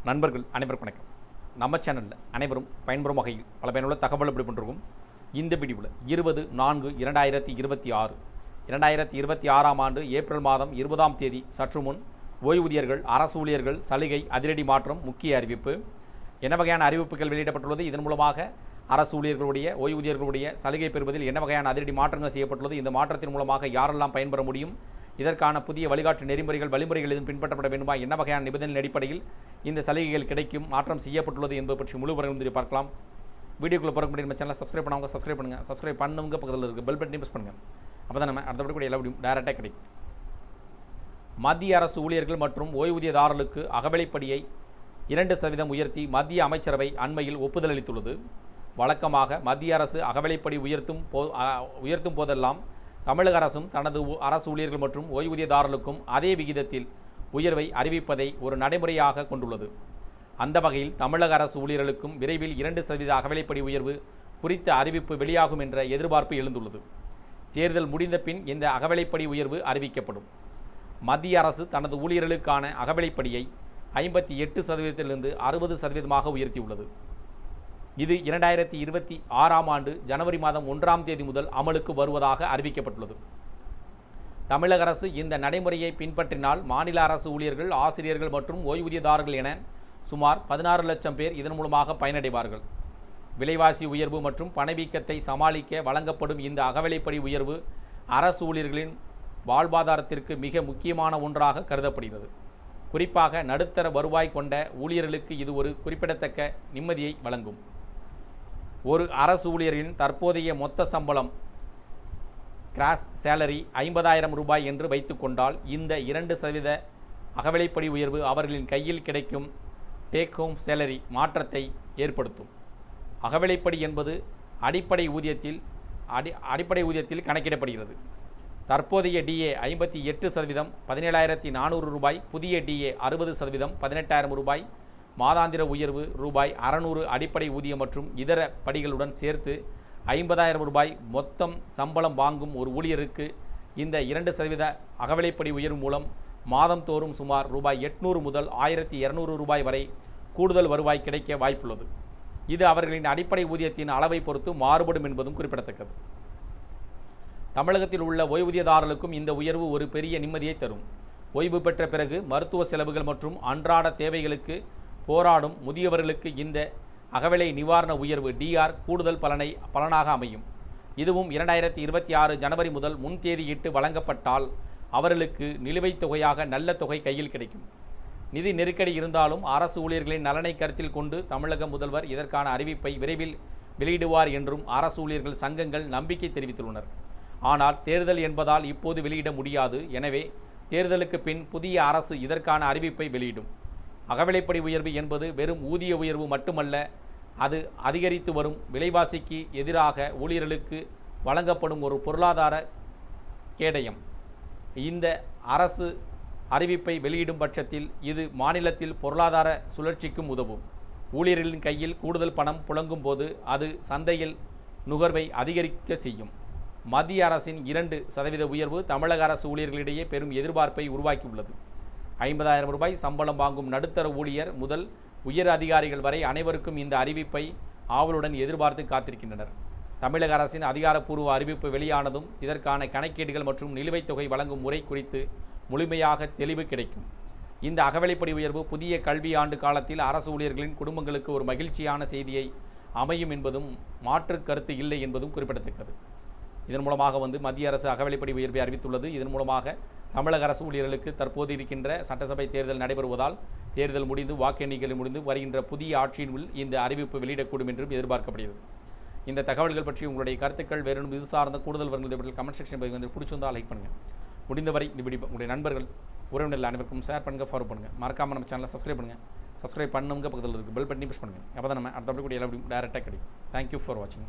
நண்பர்கள் அனைவருக்கும் வணக்கம். நம்ம சேனலில் அனைவரும் பயன்பெறும் வகையில் பல பயனுள்ள தகவல் எப்படி பண்ணுறோம். இந்த வீடியோவில் 20/4/2026 ஆண்டு ஏப்ரல் மாதம் 20ஆம் தேதி சற்று முன் ஓய்வூதியர்கள், அரசு ஊழியர்கள் சலுகை அதிரடி மாற்றம் முக்கிய அறிவிப்பு. என்ன வகையான அறிவிப்புகள் வெளியிடப்பட்டுள்ளது, இதன் மூலமாக அரசு ஊழியர்களுடைய, ஓய்வூதியர்களுடைய சலுகை பெறுவதில் என்ன வகையான அதிரடி மாற்றங்கள் செய்யப்பட்டுள்ளது, இந்த மாற்றத்தின் மூலமாக யாரெல்லாம் பயன்பெற முடியும், இதற்கான புதிய வழிகாட்டு நெறிமுறைகள், வழிமுறைகள் எதுவும் பின்பற்றப்பட வேண்டுமா, என்ன வகையான நிபந்தனை அடிப்படையில் இந்த சலுகைகள் கிடைக்கும், மாற்றம் செய்யப்பட்டுள்ளது என்பது பற்றி முழு விவரங்கள் பார்க்கலாம். வீடியோக்குள்ளே போகிற முடியும். நம்ம சேனலை சப்ஸ்கிரைப் பண்ணவங்க சப்ஸ்கிரைப் பண்ணுங்கள், சப்ஸ்கிரைப் பண்ணுங்க, பக்கத்தில் இருக்குது பெல் பட்டனை ப்ரெஸ் பண்ணுங்கள். அப்போ தான் நம்ம அடுத்தபடி கூட எல்லா வீடியும் டேரெக்டாக கிடைக்கும். மத்திய அரசு ஊழியர்கள் மற்றும் ஓய்வூதியதாரர்களுக்கு அகவிலைப்படியை 2% உயர்த்தி மத்திய அமைச்சரவை அண்மையில் ஒப்புதல் அளித்துள்ளது. வழக்கமாக மத்திய அரசு அகவிலைப்படி உயர்த்தும் போதெல்லாம் தமிழக அரசும் தனது அரசு ஊழியர்கள் மற்றும் ஓய்வூதியதாரர்களுக்கும் அதே விகிதத்தில் உயர்வை அறிவிப்பதை ஒரு நடைமுறையாக கொண்டுள்ளது. அந்த வகையில் தமிழக அரசு ஊழியர்களுக்கும் விரைவில் 2% அகவிலைப்படி உயர்வு குறித்த அறிவிப்பு வெளியாகும் என்ற எதிர்பார்ப்பு எழுந்துள்ளது. தேர்தல் முடிந்த பின் இந்த அகவிலைப்படி உயர்வு அறிவிக்கப்படும். மத்திய அரசு தனது ஊழியர்களுக்கான அகவிலைப்படியை 58%லிருந்து 60% உயர்த்தியுள்ளது. இது 2026ஆம் ஆண்டு ஜனவரி மாதம் 1ஆம் தேதி முதல் அமலுக்கு வருவதாக அறிவிக்கப்பட்டுள்ளது. தமிழக அரசு இந்த நடைமுறையை பின்பற்றினால் மாநில அரசு ஊழியர்கள், ஆசிரியர்கள் மற்றும் ஓய்வூதியதாரர்கள் என சுமார் 16 லட்சம் பேர் இதன் மூலமாக பயனடைவார்கள். விலைவாசி உயர்வு மற்றும் பணவீக்கத்தை சமாளிக்க வழங்கப்படும் இந்த அகவிலைப்படி உயர்வு அரசு ஊழியர்களின் வாழ்வாதாரத்திற்கு மிக முக்கியமான ஒன்றாக கருதப்படுகிறது. குறிப்பாக நடுத்தர வருவாய் கொண்ட ஊழியர்களுக்கு இது ஒரு குறிப்பிடத்தக்க நிம்மதியை வழங்கும். ஒரு அரசு ஊழியரின் தற்போதைய மொத்த சம்பளம் கிராஸ் சேலரி 50,000 ரூபாய் என்று வைத்துக்கொண்டால் இந்த 2% அகவிலைப்படி உயர்வு அவர்களின் கையில் கிடைக்கும் டேக் ஹோம் சேலரி மாற்றத்தை ஏற்படுத்தும். அகவிலைப்படி என்பது அடிப்படை ஊதியத்தில் கணக்கிடப்படுகிறது. தற்போதைய டிஏ 58% 17,400 ரூபாய், புதிய டிஏ 60% 18,000 ரூபாய், மாதாந்திர உயர்வு ரூபாய் 600 அடிப்படை ஊதியம் மற்றும் இதர படிகளுடன் சேர்த்து 50,000 ரூபாய் மொத்தம் சம்பளம் வாங்கும் ஒரு ஊழியருக்கு இந்த 2% அகவிலைப்படி உயர்வு மூலம் மாதந்தோறும் சுமார் ரூபாய் 800 முதல் 1,200 ரூபாய் வரை கூடுதல் வருவாய் கிடைக்க வாய்ப்புள்ளது. இது அவர்களின் அடிப்படை ஊதியத்தின் அளவை பொறுத்து மாறுபடும் என்பதும் குறிப்பிடத்தக்கது. தமிழகத்தில் உள்ள ஓய்வூதியதாரர்களுக்கும் இந்த உயர்வு ஒரு பெரிய நிம்மதியை தரும். ஓய்வு பெற்ற பிறகு மருத்துவ செலவுகள் மற்றும் அன்றாட தேவைகளுக்கு போராடும் முதியவர்களுக்கு இந்த அகவிலை நிவாரண உயர்வு டிஆர் கூடுதல் பலனாக அமையும். இதுவும் 2026 ஜனவரி முதல் முன்தேதியிட்டு வழங்கப்பட்டால் அவர்களுக்கு நிலுவைத் தொகையாக நல்ல தொகை கையில் கிடைக்கும். நிதி நெருக்கடி இருந்தாலும் அரசு ஊழியர்களின் நலனை கருத்தில் கொண்டு தமிழக முதல்வர் இதற்கான அறிவிப்பை விரைவில் வெளியிடுவார் என்றும் அரசு ஊழியர்கள் சங்கங்கள் நம்பிக்கை தெரிவித்துள்ளனர். ஆனால் தேர்தல் என்பதால் இப்போது வெளியிட முடியாது. எனவே தேர்தலுக்கு பின் புதிய அரசு இதற்கான அறிவிப்பை வெளியிடும். அகவிலைப்படி உயர்வு என்பது வெறும் ஊதிய உயர்வு மட்டுமல்ல, அது அதிகரித்து வரும் விலைவாசிக்கு எதிராக ஊழியர்களுக்கு வழங்கப்படும் ஒரு பொருளாதார கேடயம். இந்த அரசு அறிவிப்பை வெளியிடும் பட்சத்தில் இது மாநிலத்தில் பொருளாதார சுழற்சிக்கும் உதவும். ஊழியர்களின் கையில் கூடுதல் பணம் புழங்கும் போது அது சந்தையில் நுகர்வை அதிகரிக்க செய்யும். மத்திய அரசின் 2% உயர்வு தமிழக அரசு ஊழியர்களிடையே பெரும் எதிர்பார்ப்பை உருவாக்கியுள்ளது. 50,000 ரூபாய் சம்பளம் வாங்கும் நடுத்தர ஊழியர் முதல் உயர் அதிகாரிகள் வரை அனைவருக்கும் இந்த அறிவிப்பை ஆவலுடன் எதிர்பார்த்து காத்திருக்கின்றனர். தமிழக அரசின் அதிகாரப்பூர்வ அறிவிப்பு வெளியானதும் இதற்கான கணக்கீடுகள் மற்றும் நிலுவைத் தொகை வழங்கும் முறை குறித்து முழுமையாக தெளிவு கிடைக்கும். இந்த அகவிலைப்படி உயர்வு புதிய கல்வி ஆண்டு காலத்தில் அரசு ஊழியர்களின் குடும்பங்களுக்கு ஒரு மகிழ்ச்சியான செய்தியை அமையும் என்பதும் மாற்று கருத்து இல்லை என்பதும் குறிப்பிடத்தக்கது. இதன் மூலமாக மத்திய அரசு அகவிலைப்படி உயர்வை அறிவித்துள்ளது. இதன் மூலமாக தமிழக அரசு ஊழியர்களுக்கு தற்போது இருக்கின்ற சட்டசபை தேர்தல் நடைபெறுவதால் தேர்தல் முடிந்து வாக்கு எண்ணிக்கை முடிந்து வருகின்ற புதிய ஆட்சியின் உள் இந்த அறிவிப்பு வெளியிடக்கூடும் என்றும் எதிர்பார்க்கப்படுகிறது. இந்த தகவல்கள் பற்றி உங்களுடைய கருத்துக்கள் வேறு இது சார்ந்த கூடுதல் வருங்கள் கமெண்ட் செக்ஷன் பிடிச்சிருந்தால் லைக் பண்ணுங்கள். முடிந்தவரை இந்த வீடியோ உங்களுடைய நண்பர்கள், உறவினர்கள் அனைவருக்கும் ஷேர் பண்ணுங்கள், ஃபாலோ பண்ணுங்கள். மறக்காமல் நம்ம சேனலை சப்ஸ்கிரைப் பண்ணுங்கள். சப்ஸ்கிரைப் பண்ணுங்க, பக்கத்தில் இருக்குது பெல் பட்டனை ப்ரெஸ் பண்ணுங்கள். அப்போ தான் நம்ம அடுத்த கூட எல்லா வீடியோ டேரெக்டாக கிடைக்கும். தேங்க்யூ ஃபார் வாட்சிங்.